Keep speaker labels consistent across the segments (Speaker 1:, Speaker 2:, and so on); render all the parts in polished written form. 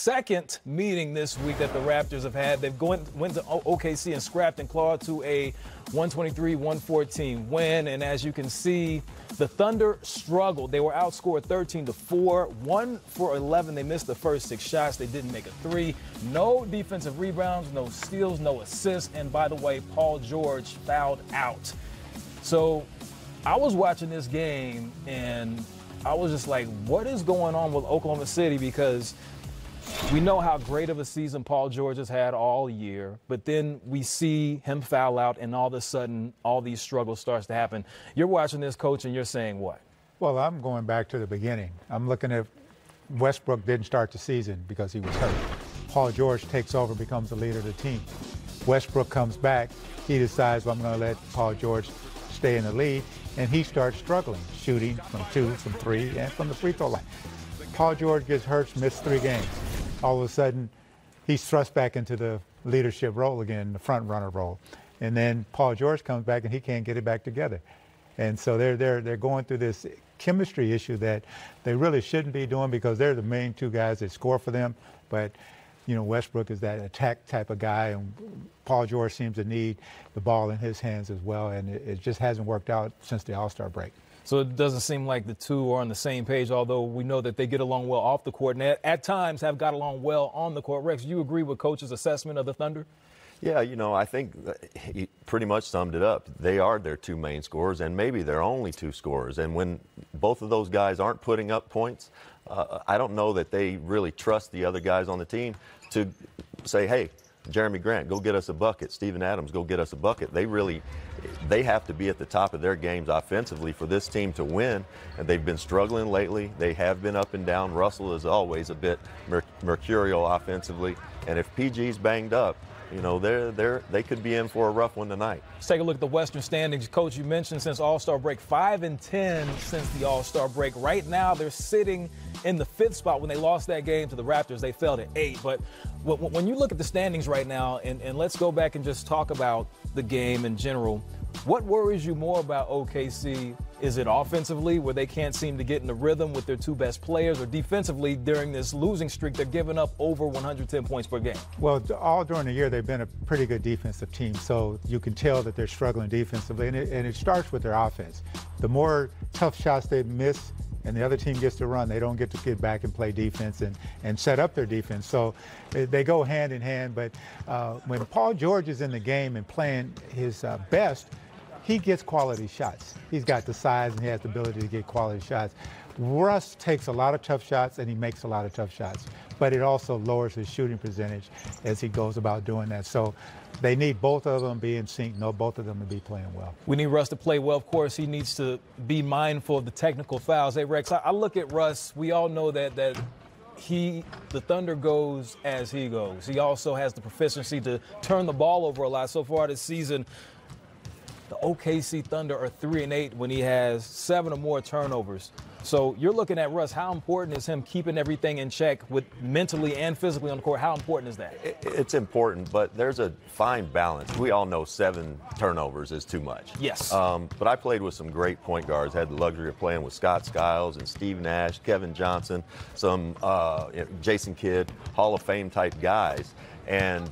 Speaker 1: second meeting this week that the Raptors have had. They've went to OKC and scrapped and clawed to a 123-114 win. And as you can see, the Thunder struggled. They were outscored 13-4, 1 for 11. They missed the first 6 shots. They didn't make a 3. No defensive rebounds, no steals, no assists. And by the way, Paul George fouled out. So I was watching this game and I was just like, what is going on with Oklahoma City? Because we know how great of a season Paul George has had all year, but then we see him foul out and all of a sudden all these struggles starts to happen. You're watching this, Coach, and you're saying what?
Speaker 2: Well, I'm going back to the beginning. I'm looking at Westbrook didn't start the season because he was hurt. Paul George takes over, becomes the leader of the team. Westbrook comes back. He decides, well, I'm going to let Paul George stay in the lead, and he starts struggling, shooting from 2, from 3, and from the free throw line. Paul George gets hurt, missed 3 games. All of a sudden, he's thrust back into the leadership role again, the front runner role. And then Paul George comes back and he can't get it back together. And so they're going through this chemistry issue that they really shouldn't be doing because they're the main 2 guys that score for them. But you know, Westbrook is that attack type of guy, and Paul George seems to need the ball in his hands as well, and it just hasn't worked out since the All-Star break.
Speaker 1: So it doesn't seem like the 2 are on the same page, although we know that they get along well off the court, and at times have got along well on the court. Rex, do you agree with Coach's assessment of the Thunder?
Speaker 3: Yeah, you know, I think he pretty much summed it up. They are their 2 main scorers, and maybe their only 2 scorers. And when both of those guys aren't putting up points, I don't know that they really trust the other guys on the team to say, hey, Jeremy Grant, go get us a bucket. Steven Adams, go get us a bucket. They have to be at the top of their games offensively for this team to win, and they've been struggling lately. They have been up and down. Russell is always a bit mercurial offensively, and if PG's banged up, you know, they could be in for a rough one tonight.
Speaker 1: Let's take a look at the Western standings. Coach, you mentioned since All-Star break, 5-10 since the All-Star break. Right now, they're sitting in the 5th spot. When they lost that game to the Raptors, they fell to 8. But when you look at the standings right now, and let's go back and just talk about the game in general, what worries you more about OKC? Is it offensively, where they can't seem to get in the rhythm with their 2 best players, or defensively during this losing streak, they're giving up over 110 points per game?
Speaker 2: Well, all during the year, they've been a pretty good defensive team, so you can tell that they're struggling defensively, and it starts with their offense. The more tough shots they miss and the other team gets to run, they don't get to get back and play defense and set up their defense. So they go hand in hand, but when Paul George is in the game and playing his best, he gets quality shots. He's got the size and he has the ability to get quality shots. Russ takes a lot of tough shots and he makes a lot of tough shots, but it also lowers his shooting percentage as he goes about doing that. So they need both of them to be in sync, both of them to be playing well.
Speaker 1: We need Russ to play well. Of course, he needs to be mindful of the technical fouls. Hey, Rex, I look at Russ. We all know that the Thunder goes as he goes. He also has the proficiency to turn the ball over a lot. So far this season, the OKC Thunder are 3-8 when he has 7 or more turnovers. So you're looking at Russ. How important is him keeping everything in check with mentally and physically on the court? How important is that?
Speaker 3: It's important, but there's a fine balance. We all know 7 turnovers is too much.
Speaker 1: Yes.
Speaker 3: But I played with some great point guards. Had the luxury of playing with Scott Skiles and Steve Nash, Kevin Johnson, some Jason Kidd, Hall of Fame type guys. And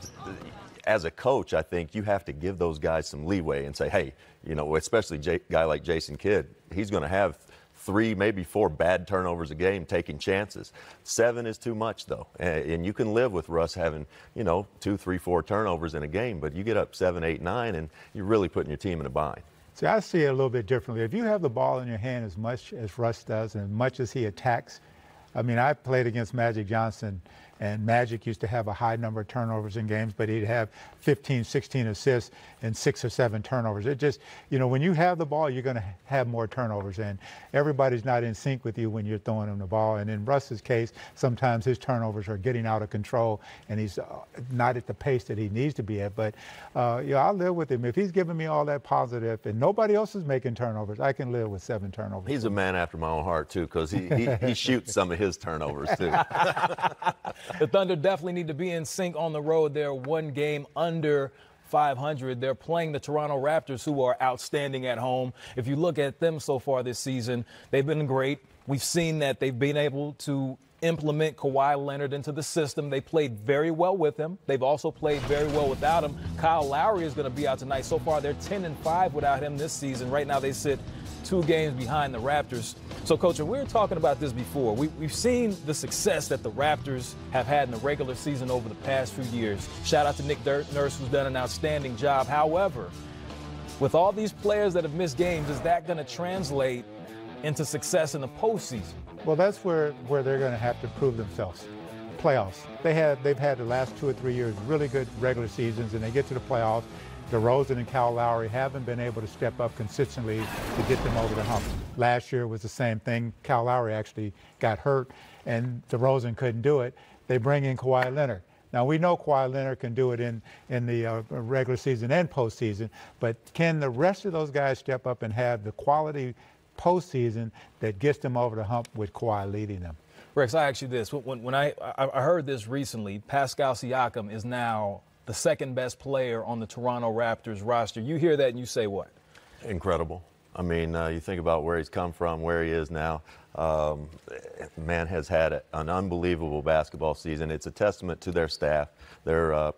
Speaker 3: as a coach, I think you have to give those guys some leeway and say, hey, you know, especially a guy like Jason Kidd, he's going to have 3, maybe 4 bad turnovers a game, taking chances. 7 is too much, though. And you can live with Russ having, you know, 2, 3, 4 turnovers in a game, but you get up 7, 8, 9, and you're really putting your team in a bind.
Speaker 2: See, I see it a little bit differently. If you have the ball in your hand as much as Russ does and as much as he attacks, I mean, I played against Magic Johnson, and Magic used to have a high number of turnovers in games, but he'd have 15, 16 assists and 6 or 7 turnovers. It just, you know, when you have the ball, you're going to have more turnovers, and everybody's not in sync with you when you're throwing him the ball. And in Russ's case, sometimes his turnovers are getting out of control, and he's not at the pace that he needs to be at. But, yeah, I'll live with him. If he's giving me all that positive and nobody else is making turnovers, I can live with 7 turnovers.
Speaker 3: He's a man after my own heart, too, because he shoots some of his turnovers, too.
Speaker 1: The Thunder definitely need to be in sync on the road. They're 1 game under 500. They're playing the Toronto Raptors, who are outstanding at home. If you look at them so far this season, they've been great. We've seen that they've been able to implement Kawhi Leonard into the system. They played very well with him. They've also played very well without him. Kyle Lowry is going to be out tonight. So far, they're 10-5 without him this season. Right now, they sit 2 games behind the Raptors. So, Coach, we were talking about this before. We've seen the success that the Raptors have had in the regular season over the past few years. Shout out to Nick Nurse, who's done an outstanding job. However, with all these players that have missed games, is that going to translate into success in the postseason?
Speaker 2: Well, that's where they're going to have to prove themselves. Playoffs. They've had the last 2 or 3 years really good regular seasons, and they get to the playoffs. DeRozan and Kyle Lowry haven't been able to step up consistently to get them over the hump. Last year was the same thing. Kyle Lowry actually got hurt, and DeRozan couldn't do it. They bring in Kawhi Leonard. Now, we know Kawhi Leonard can do it in the regular season and postseason, but can the rest of those guys step up and have the quality postseason that gets them over the hump with Kawhi leading them?
Speaker 1: Rex, I asked you this. When I heard this recently, Pascal Siakam is now the second best player on the Toronto Raptors roster. You hear that and you say what?
Speaker 3: Incredible. I mean, you think about where he's come from, where he is now. Man has had an unbelievable basketball season. It's a testament to their staff, their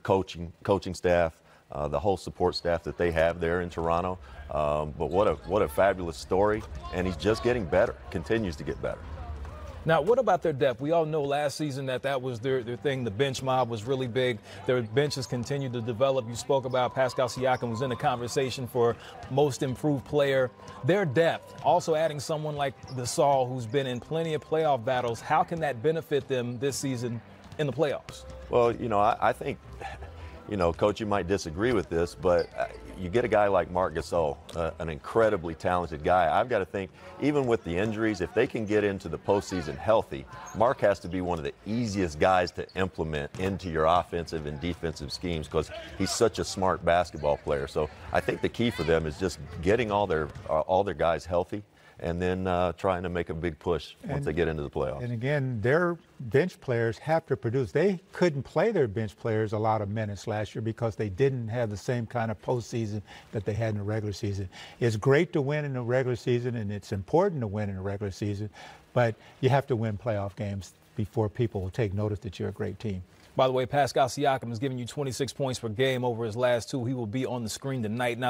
Speaker 3: coaching staff, the whole support staff that they have there in Toronto. But what a fabulous story, and he's just getting better, continues to get better.
Speaker 1: Now, what about their depth? We all know last season that was their thing. The bench mob was really big. Their benches continued to develop. You spoke about Pascal Siakam was in the conversation for most improved player. Their depth, also adding someone like Gasol, who's been in plenty of playoff battles, how can that benefit them this season in the playoffs?
Speaker 3: Well, I think, Coach, you might disagree with this, but you get a guy like Marc Gasol, an incredibly talented guy. I've got to think, even with the injuries, if they can get into the postseason healthy, Marc has to be one of the easiest guys to implement into your offensive and defensive schemes because he's such a smart basketball player. So I think the key for them is just getting all their guys healthy, and then trying to make a big push once they get into the playoffs.
Speaker 2: And again, their bench players have to produce. They couldn't play their bench players a lot of minutes last year because they didn't have the same kind of postseason that they had in the regular season. It's great to win in the regular season, and it's important to win in the regular season, but you have to win playoff games before people will take notice that you're a great team.
Speaker 1: By the way, Pascal Siakam is giving you 26 points per game over his last 2. He will be on the screen tonight. Now,